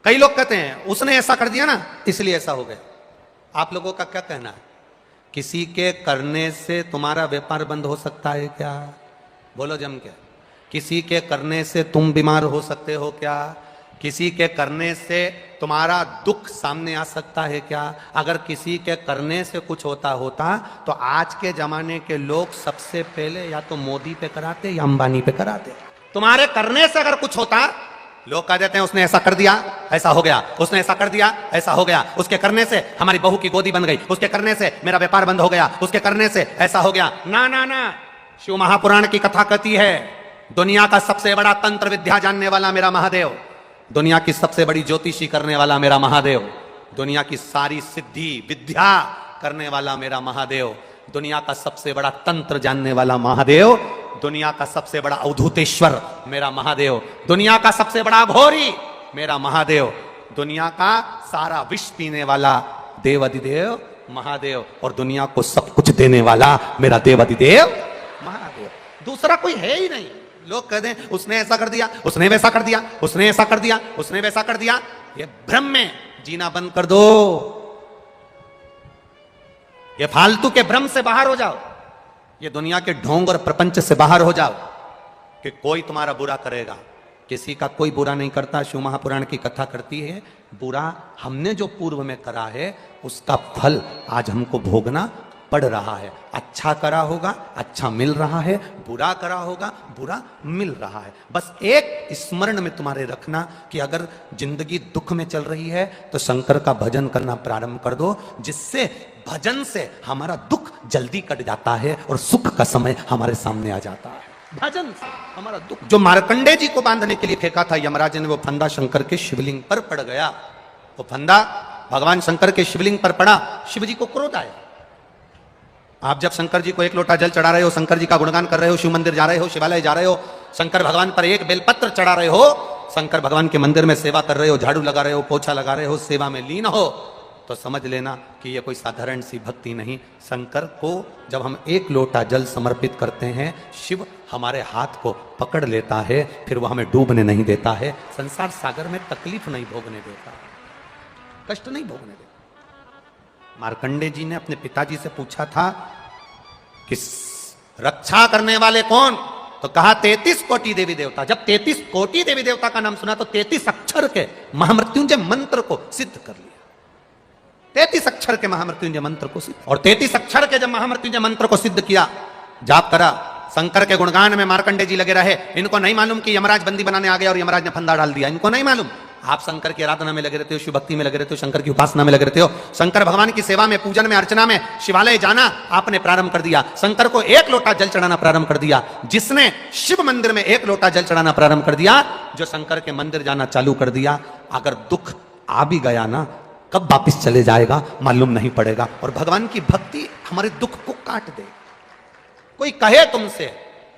कई लोग कहते हैं उसने ऐसा कर दिया ना इसलिए ऐसा हो गया। आप लोगों का क्या कहना है? किसी के करने से तुम्हारा व्यापार बंद हो सकता है क्या? बोलो जम के। किसी के करने से तुम बीमार हो सकते हो क्या? किसी के करने से तुम्हारा दुख सामने आ सकता है क्या? अगर किसी के करने से कुछ होता तो आज के जमाने के लोग सबसे पहले या तो मोदी पे कराते या अंबानी पे कराते। तुम्हारे करने से अगर कुछ होता, लोग कह देते हैं उसने ऐसा कर दिया ऐसा हो गया, उसने ऐसा कर दिया ऐसा हो गया, उसके करने से हमारी बहू की गोदी बन गई, उसके करने से मेरा व्यापार बंद हो गया, उसके करने से ऐसा हो गया। ना ना ना, शिव महापुराण की कथा कहती है दुनिया का सबसे बड़ा तंत्र विद्या जानने वाला मेरा महादेव, दुनिया की सबसे बड़ी ज्योतिषी करने वाला मेरा महादेव, दुनिया की सारी सिद्धि विद्या करने वाला मेरा महादेव, दुनिया का सबसे बड़ा तंत्र जानने वाला महादेव, दुनिया का सबसे बड़ा अवधूतेश्वर मेरा महादेव, दुनिया का सबसे बड़ा घोरी मेरा महादेव, दुनिया का सारा विष पीने वाला देवाधिदेव महादेव, और दुनिया को सब कुछ देने वाला मेरा देवाधिदेव महादेव। दूसरा कोई है ही नहीं। लोग कहते हैं उसने ऐसा कर दिया, उसने वैसा कर दिया, उसने ऐसा कर दिया, उसने वैसा कर दिया। ये भ्रम में जीना बंद कर दो, ये फालतू के भ्रम से बाहर हो जाओ, ये दुनिया के ढोंग और प्रपंच से बाहर हो जाओ कि कोई तुम्हारा बुरा करेगा। किसी का कोई बुरा नहीं करता। शिव महापुराण की कथा करती है बुरा हमने जो पूर्व में करा है उसका फल आज हमको भोगना पड़ रहा है। अच्छा करा होगा अच्छा मिल रहा है, बुरा करा होगा बुरा मिल रहा है। बस एक स्मरण में तुम्हारे रखना कि अगर जिंदगी दुख में चल रही है तो शंकर का भजन करना प्रारंभ कर दो, जिससे भजन से हमारा दुख जल्दी कट जाता है और सुख का समय हमारे सामने आ जाता है। भजन से हमारा दुख। जो मार्कंडे जी को बांधने के लिए फेंका था यमराज ने, वो फंदा शंकर के शिवलिंग पर पड़ गया। वो फंदा भगवान शंकर के शिवलिंग पर पड़ा, शिव जी को क्रोध आया। आप जब शंकर जी को एक लोटा जल चढ़ा रहे हो, शंकर जी का गुणगान कर रहे हो, शिव मंदिर जा रहे हो, शिवालय जा रहे हो, शंकर भगवान पर एक बेलपत्र चढ़ा रहे हो, शंकर भगवान के मंदिर में सेवा कर रहे हो, झाड़ू लगा रहे हो, पोछा लगा रहे हो, सेवा में लीन हो, तो समझ लेना कि ये कोई साधारण सी भक्ति नहीं। शंकर को जब हम एक लोटा जल समर्पित करते हैं, शिव हमारे हाथ को पकड़ लेता है, फिर वो हमें डूबने नहीं देता है, संसार सागर में तकलीफ नहीं भोगने देता, कष्ट नहीं भोगने देता। मार्कंडे जी ने अपने पिताजी से पूछा था कि रक्षा करने वाले कौन, तो कहा 33 कोटि देवी देवता। जब 33 कोटि देवी देवता का नाम सुना तो 33 अक्षर के महामृत्युंजय मंत्र को सिद्ध कर लिया। 33 अक्षर के महामृत्युंजय मंत्र को सिद्ध, और 33 अक्षर के जब महामृत्युंजय मंत्र को सिद्ध किया, जाप करा, शंकर के गुणगान में मार्कंडे जी लगे रहे। इनको नहीं मालूम कि यमराज बंदी बनाने आ गया और यमराज ने फंदा डाल दिया, इनको नहीं मालूम। आप शंकर की आराधना में लगे रहते हो, शिव भक्ति में लगे रहते हो, शंकर की उपासना में लगे रहते हो, शंकर भगवान की सेवा में, पूजन में, अर्चना में, शिवालय जाना आपने प्रारंभ कर दिया, शंकर को एक लोटा जल चढ़ाना प्रारंभ कर दिया। जिसने शिव मंदिर में एक लोटा जल चढ़ाना प्रारंभ कर दिया, जो शंकर के मंदिर जाना चालू कर दिया, अगर दुख आ भी गया ना, कब वापिस चले जाएगा मालूम नहीं पड़ेगा। और भगवान की भक्ति हमारे दुख को काट दे। कोई कहे तुमसे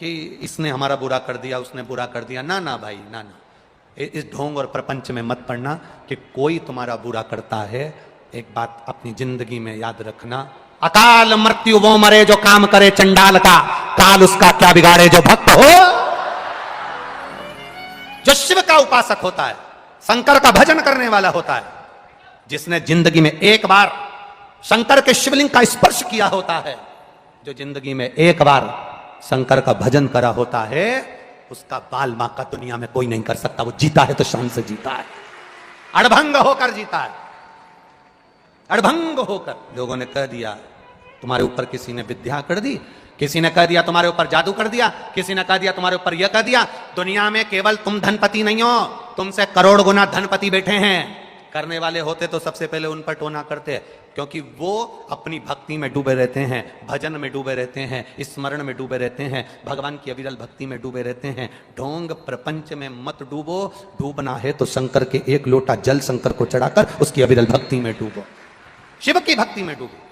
कि इसने हमारा बुरा कर दिया, उसने बुरा कर दिया, ना ना भाई, ना ना, इस ढोंग और प्रपंच में मत पड़ना कि कोई तुम्हारा बुरा करता है। एक बात अपनी जिंदगी में याद रखना, अकाल मृत्यु वो मरे जो काम करे चंडाल का, काल उसका क्या बिगाड़े जो भक्त हो। जो शिव का उपासक होता है, शंकर का भजन करने वाला होता है, जिसने जिंदगी में एक बार शंकर के शिवलिंग का स्पर्श किया होता है, जो जिंदगी में एक बार शंकर का भजन करा होता है, उसका बाल मां का दुनिया में कोई नहीं कर सकता। वो जीता है तो शान से जीता है, अड़भंग होकर जीता है, अड़भंग होकर। लोगों ने कह दिया तुम्हारे ऊपर किसी ने विद्या कर दी, किसी ने कह दिया तुम्हारे ऊपर जादू कर दिया, किसी ने कह दिया तुम्हारे ऊपर यह कह दिया। दुनिया में केवल तुम धनपति नहीं हो, तुमसे करोड़ गुना धनपति बैठे हैं। करने वाले होते तो सबसे पहले उन पर टोना करते, क्योंकि वो अपनी भक्ति में डूबे रहते हैं, भजन में डूबे रहते हैं, स्मरण में डूबे रहते हैं, भगवान की अविरल भक्ति में डूबे रहते हैं। ढोंग प्रपंच में मत डूबो, डूबना है तो शंकर के एक लोटा जल शंकर को चढ़ाकर उसकी अविरल भक्ति में डूबो, शिव की भक्ति में डूबो।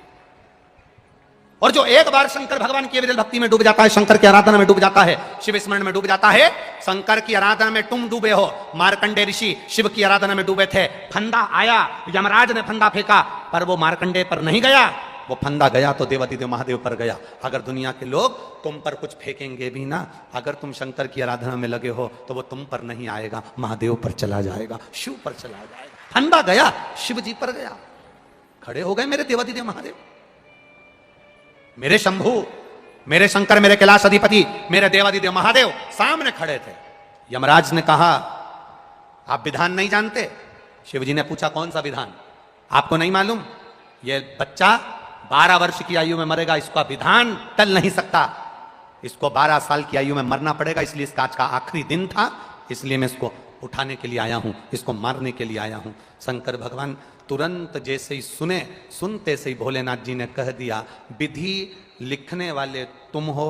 और जो एक बार शंकर भगवान की अविरल भक्ति में डूब जाता है, शंकर की आराधना में डूब जाता है, शिव स्मरण में डूब जाता है। शंकर की आराधना में तुम डूबे हो, मार्कंडे ऋषि शिव की आराधना में डूबे थे। फंदा आया, यमराज ने फंदा फेंका, पर वो मार्कंडे पर नहीं गया, वो फंदा गया तो देवादिदेव महादेव पर गया। अगर दुनिया के लोग तुम पर कुछ फेंकेंगे भी ना, अगर तुम शंकर की आराधना में लगे हो तो वो तुम पर नहीं आएगा, महादेव पर चला जाएगा, शिव पर चला जाएगा। फंदा गया, शिव जी पर गया। खड़े हो गए मेरे देवादिदेव महादेव, मेरे शंभू, मेरे शंकर, मेरे कैलाश अधिपति, मेरे देवादिदेव महादेव सामने खड़े थे। यमराज ने कहा आप विधान नहीं जानते? शिव जी ने पूछा कौन सा विधान? आपको नहीं मालूम? ये बच्चा 12 वर्ष की आयु में मरेगा, इसका विधान टल नहीं सकता, इसको 12 साल की आयु में मरना पड़ेगा, इसलिए इसका आज का आखिरी दिन था, इसलिए मैं इसको उठाने के लिए आया हूं, इसको मारने के लिए आया हूं। शंकर भगवान तुरंत जैसे ही सुनते से ही भोलेनाथ जी ने कह दिया, विधि लिखने वाले तुम हो,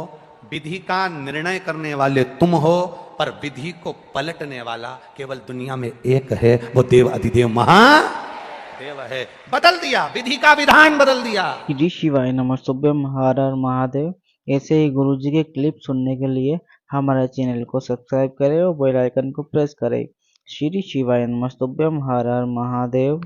विधि का निर्णय करने वाले तुम हो, पर विधि को पलटने वाला केवल दुनिया में एक है, वो देव अधिदेव महादेव है। बदल दिया, विधि का विधान बदल दिया। श्री शिवाय नमः शुभ्यम, हर हर महादेव। ऐसे ही गुरु जी के क्लिप सुनने के लिए हमारे चैनल को सब्सक्राइब करें और बेल आइकन को प्रेस करें। श्री शिवाय नमः शुभ्यम, हर हर महादेव।